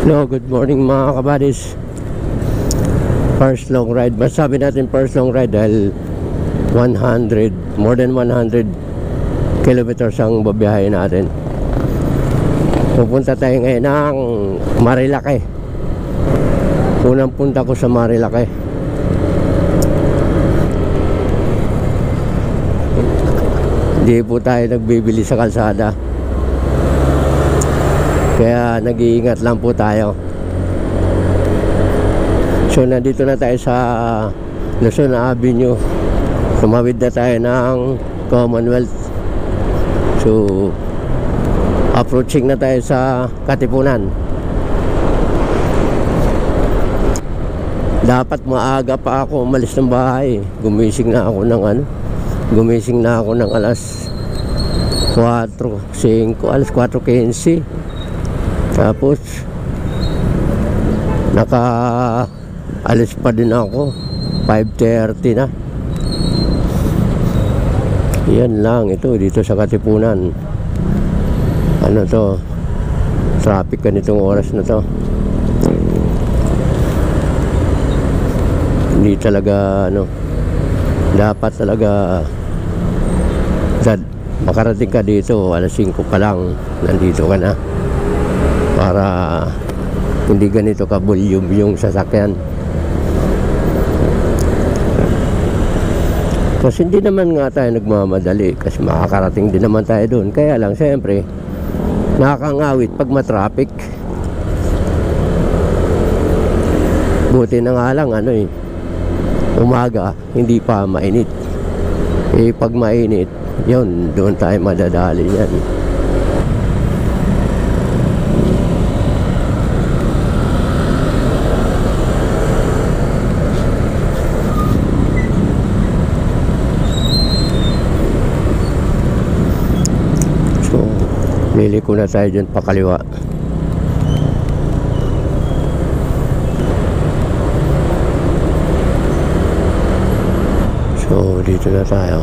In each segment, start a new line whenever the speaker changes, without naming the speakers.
Hello, good morning mga kabadis. First long ride. Masabi natin first long ride dahil more than 100 kilometers ang babiyahin natin. Pupunta tayo ngayon ng Marilake. Unang punta ko sa Marilake. Hindi po tayo nagbibili sa kalsada, kaya nag-iingat lang po tayo. So nandito na tayo sa Luzon Avenue. Sumawid na tayo ng Commonwealth. So approaching na tayo sa Katipunan. Dapat maaga pa ako umalis ng bahay. Gumising na ako ng alas 4:05, alas 4:15. Tapos naka-alis pa din ako 5:30 na. Yan lang ito dito sa Katipunan. Ano to, traffic ganitong oras na to. Hindi talaga dapat talaga makarating ka dito alas 5 pa lang, nandito ka na, para hindi ganito ka volume yung sasakyan. Kasi hindi naman nga tayo nagmamadali, kasi makakarating din naman tayo doon. Kaya lang siyempre nakakangawit pag matraffic. Buti na nga lang umaga hindi pa mainit. Pag mainit, yun, doon tayo madadali yan. So liliko na tayo dyan pakaliwa. So dito na tayo.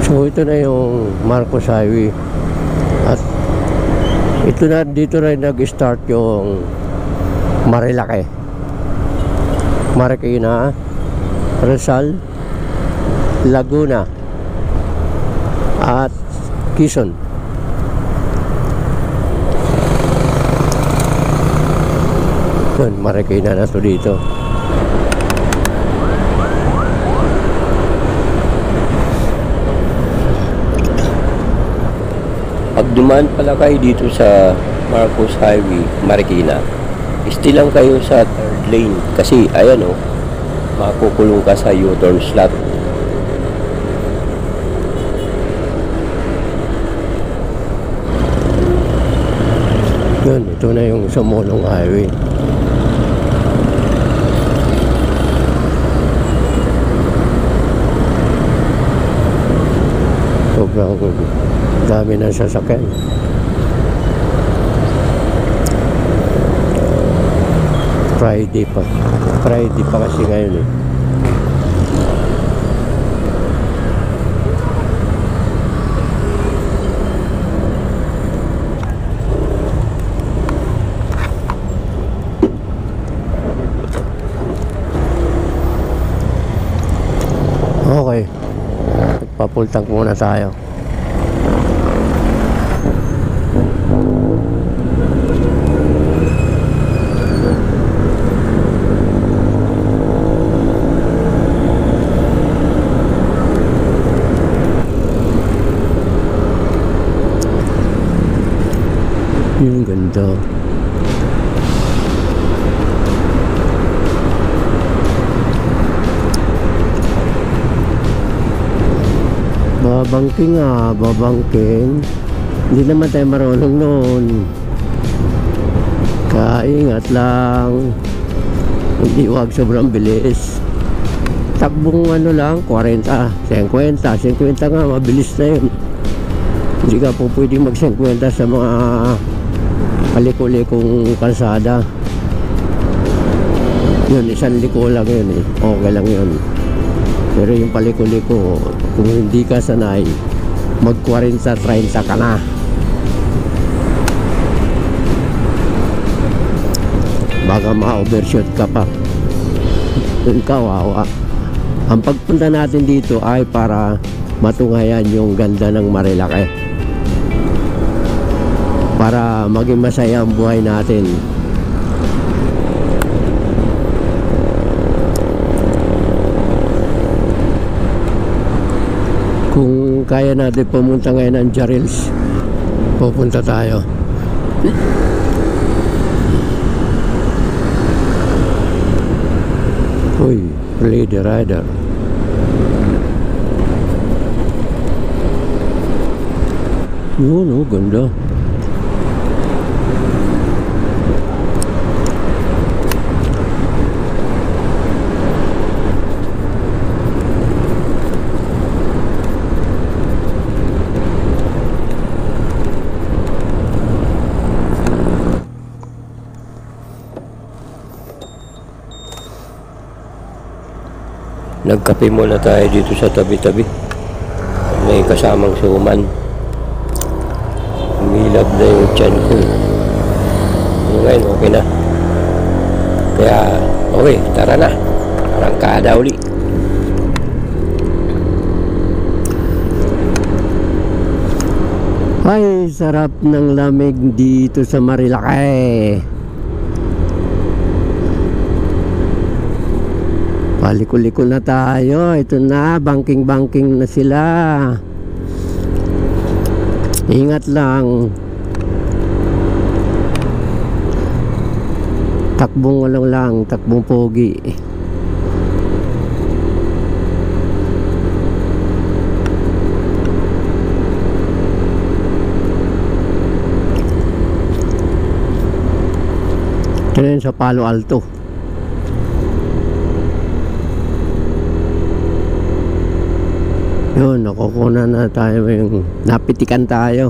So ito na yung Marcos Highway. At dito na nag-start yung Marilake, Marikina, Rizal, Laguna at Quezon. Yun, Marikina na to dito.
Pag dumaan pala kayo dito sa Marcos Highway, Marikina, still lang kayo sa third lane. Kasi ayan makukulong ka sa U-turn slot.
Yun, ito na yung Sumulong Highway. Sobrang dami ng sasakyan. Friday pa kasi ngayon Okay, papultang muna tayo. Yung ganda. Babangking. Hindi naman tayo marunong noon. Kaingat lang. Hindi wag sobrang bilis. Takbong lang, 40, 50 nga, mabilis na yun. Hindi ka po pwedeng mag-50 sa mga paliko-likong kalsada. Yun, isang liko lang yun eh. Okay lang yun. Pero yung paliko-liko, kung hindi ka sanay, mag-40-30 ka na. Baka ma-overshoot ka pa. Yun, kawawa. Ang pagpunta natin dito ay para matunghayan yung ganda ng Marilaki. Para maging masaya ang buhay natin. Kung kaya natin pumunta ngayon ng Jarils, pupunta tayo. Uy, Lady Rider. Yun, oh, ganda.
Nagkape muna tayo dito sa tabi-tabi. May kasamang suman. Umilab na yung tiyan ko. Ngayon, okay na. Kaya, okay, tara na. Arangkada uli.
Ay, sarap ng lamig dito sa Marilaki. Paliko-liko na tayo. Ito na, banking-banking na sila. Ingat lang. Takbong walang lang, takbong pogi. Ito na yun sa Palo Alto. Yun, nakukuha na tayo yung napitikan tayo.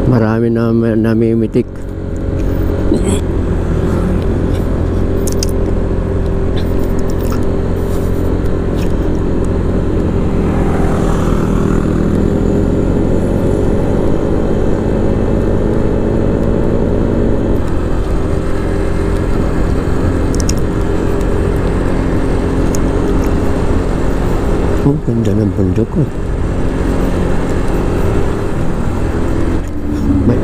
Marami na namimitik. Oh, ganda ng bundok ko. May...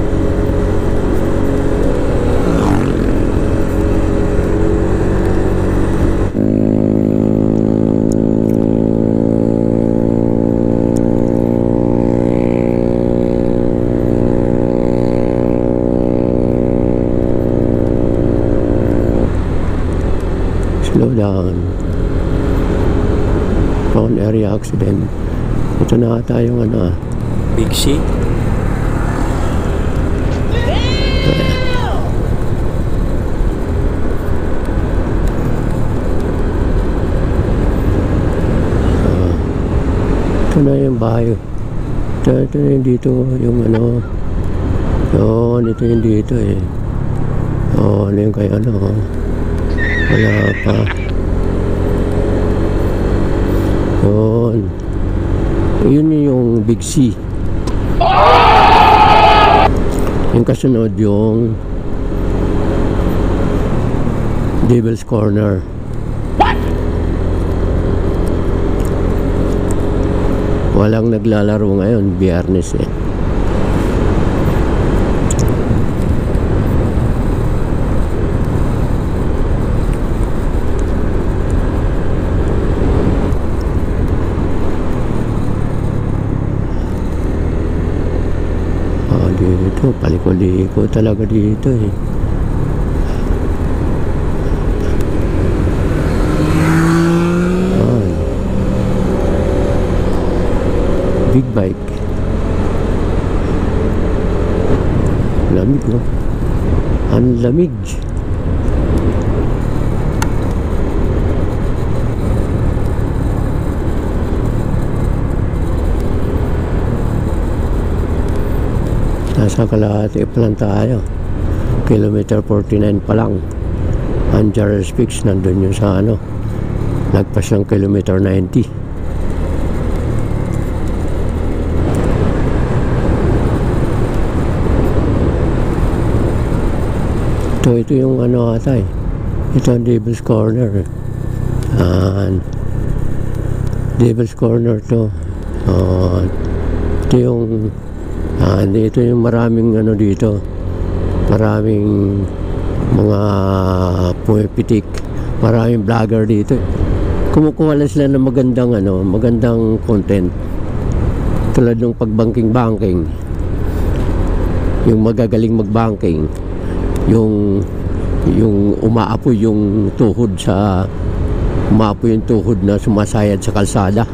Slow down. Prone area accident. Ito na tayong ano,
Big C.
Ito na yung bahay. Ito na yung dito yung ano. Yun, ito yung dito eh. Ano yung kay ano. Wala pa. Yun yung Big C. Yung kasunod yung Devil's Corner. Walang naglalaro ngayon, Biyernes eh. Dito, paliko-liko talaga dito eh. Ay. Big bike. Lamig no? Ang lamig. Nasa kalahati pa lang tayo. Kilometer 49 pa lang. Anjar Speaks, nandun yung sa ano. Lagpas ng kilometer 90. Ito yung ano ata eh. Ito ang Devil's Corner. Devil's Corner to. Ito yung ito yung maraming ano dito. Maraming mga pumipitik. Maraming vlogger dito. Kumukuha lang sila ng magandang content. Tulad ng pag-banking. Yung magagaling mag-banking. Yung umaapoy yung tuhod na sumasayad sa kalsada.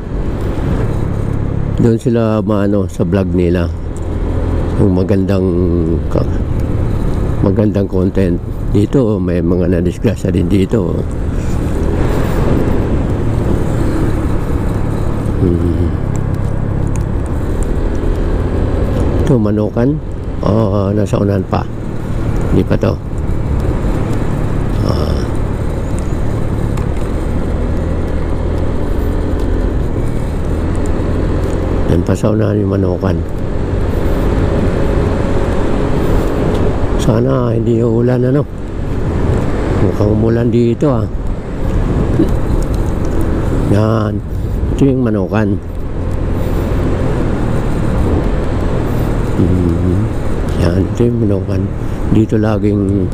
Doon sila sa vlog nila yung magandang content. Dito may mga nadisgrasya din dito. Ito Manokan. Nasa unahan pa. Hindi pa to. Yan pa sa unahan yung Manokan. Sana hindi uulan mukhang umulan dito yan. Ito yung Manokan. Yan, ito yung Manokan. Dito laging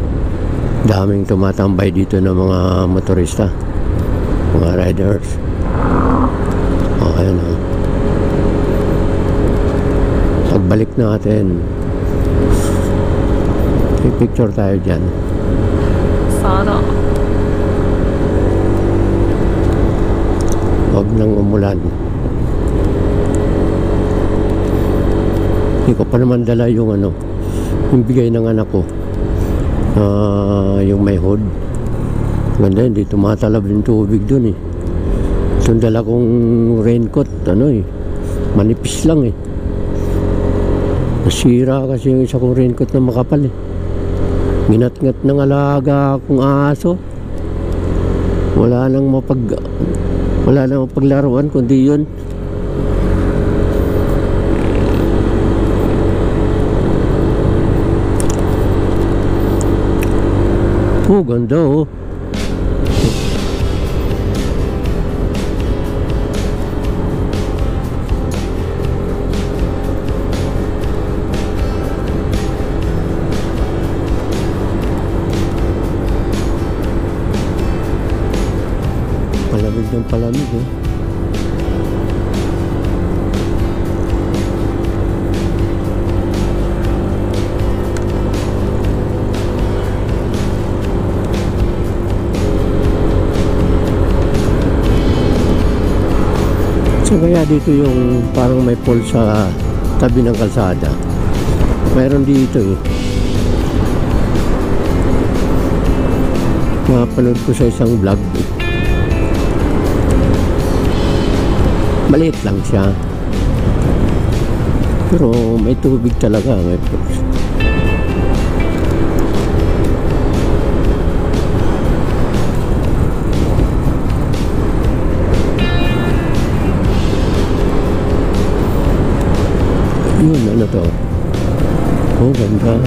daming tumatambay dito ng mga motorista, mga riders. Ayan pagbalik natin, picture tayo dyan.
Sana
huwag nang umulan. Hindi ko pa naman dala yung yung bigay ng anak ko, yung may hood. Ganda, hindi tumatalab yung tubig dun eh. Itong dala kong raincoat manipis lang eh. Nasira kasi yung isa kong raincoat na makapal eh. Minat-ngat ng alaga akong aso. Wala nang mapaglaruan kundi yun. Ganda palamig ng palamig So kaya dito yung parang may pole sa tabi ng kalsada. Mayroon dito eh. Napanood ko sa isang vlog. Maliit lang siya. Pero may tubig talaga. May pole. Yun, ano to? Oh, ganda.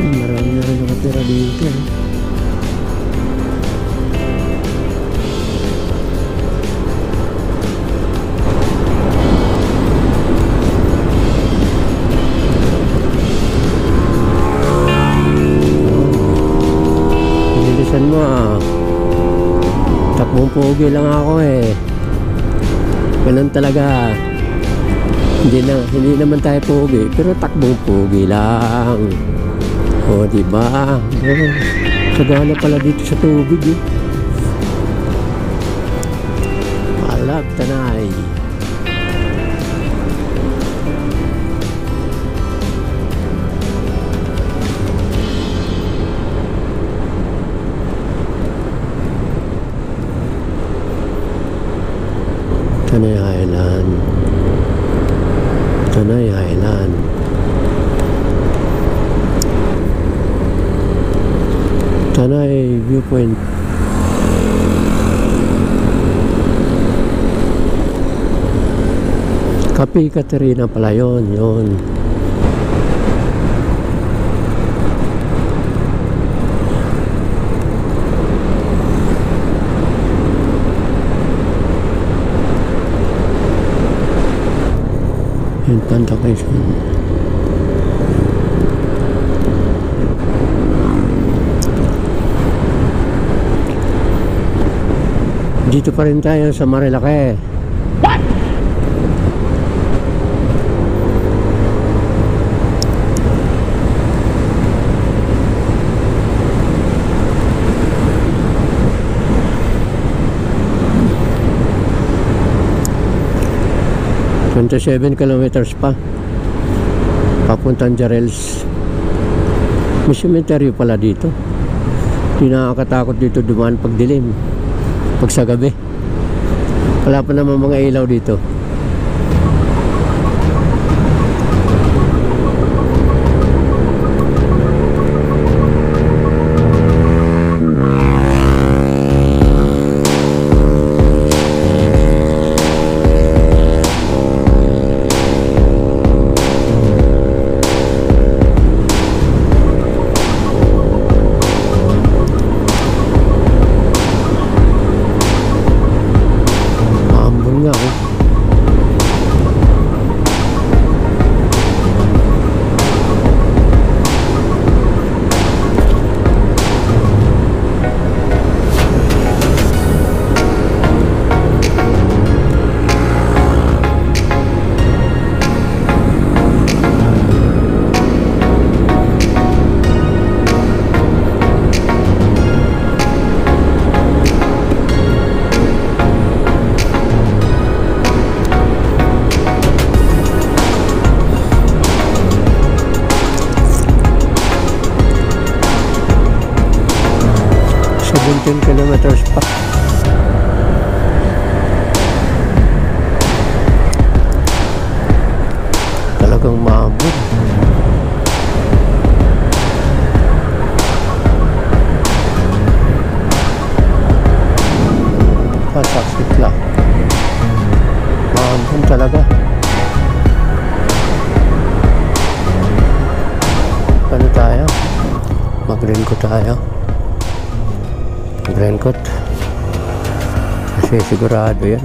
Marami na rin nakatira dito eh. Mo takbong pogi lang ako eh. Ganun talaga. Hindi naman tayo pogi, pero takbong pogi lang. O diba? Sagana pala dito sa tubig eh. Tanay. Tanay Highland. Tanay Highland. Tanay Viewpoint. Kapi Katerina pala yun. Infanta Quezon. Dito pa rin tayo sa Marilake. What? 27 kilometers pa papuntang Jarrells. May cemetery pala dito. Hindi nakakatakot dito dumaan pag dilim, pag sa gabi. Wala pa naman mga ilaw dito. Kilometers pa. Talagang maabot. Pasaksit lang. Maabot talaga. Ano tayo? Mag-raincoat tayo. Raincoat kasi sigurado yan.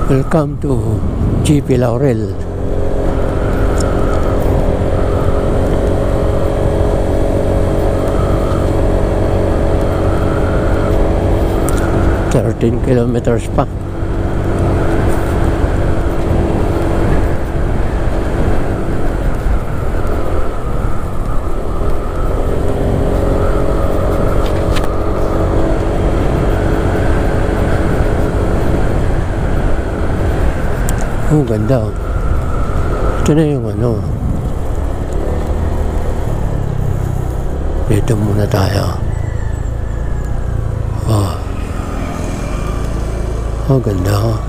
Welcome to GP Laurel. Thirteen kilometers pa. Oh, ganda. Ito na yung ano. Dito muna tayo. Oh. Oh, ganda.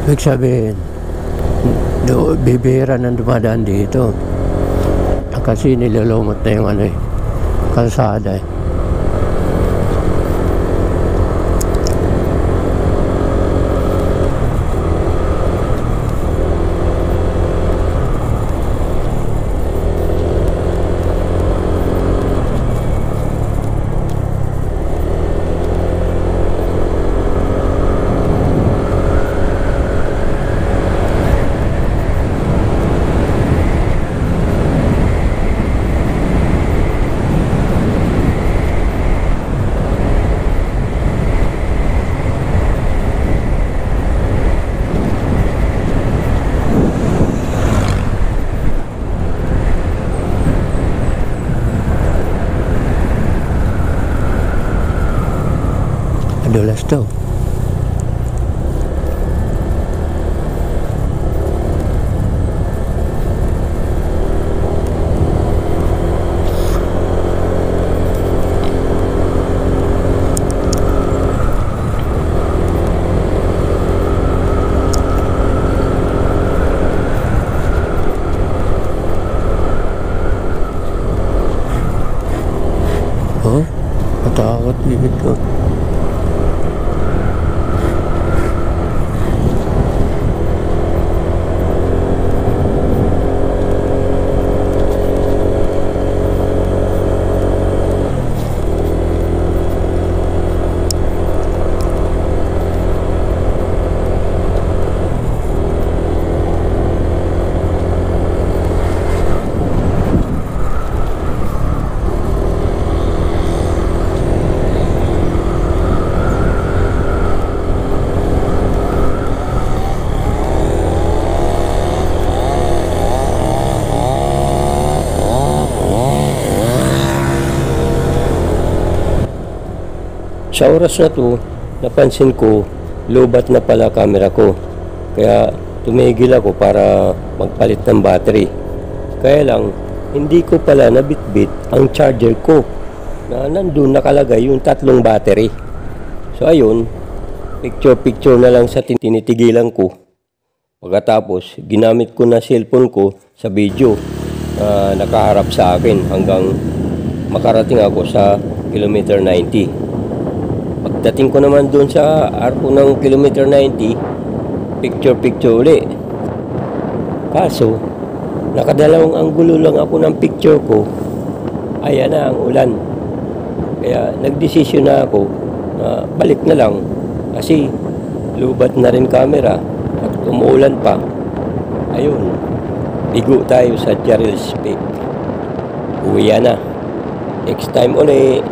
Ibig sabihin, bibihira nang dumadaan dito. Kasi nilulumot na yung ano eh, kalsada eh. Madulas to. Oh, matakot dito.
Sa oras na to, napansin ko, lobat na pala camera ko. Kaya tumigil ako para magpalit ng battery. Kaya lang, hindi ko pala nabitbit ang charger ko na nandun nakalagay yung 3 battery. So ayun, picture na lang sa tinitigilan ko. Pagkatapos, ginamit ko na cellphone ko sa video na nakaharap sa akin hanggang makarating ako sa kilometer 90. Pagdating ko naman doon sa arko ng kilometer 90, picture uli. Kaso, nakadalawang anggulo lang ako ng picture ko. Ayan na ang ulan. Kaya nagdesisyon na ako na balik na lang kasi lubat na rin camera at umuulan pa. Ayun, bigo tayo sa Jarrell's Peak. Uwi na. Next time ulit.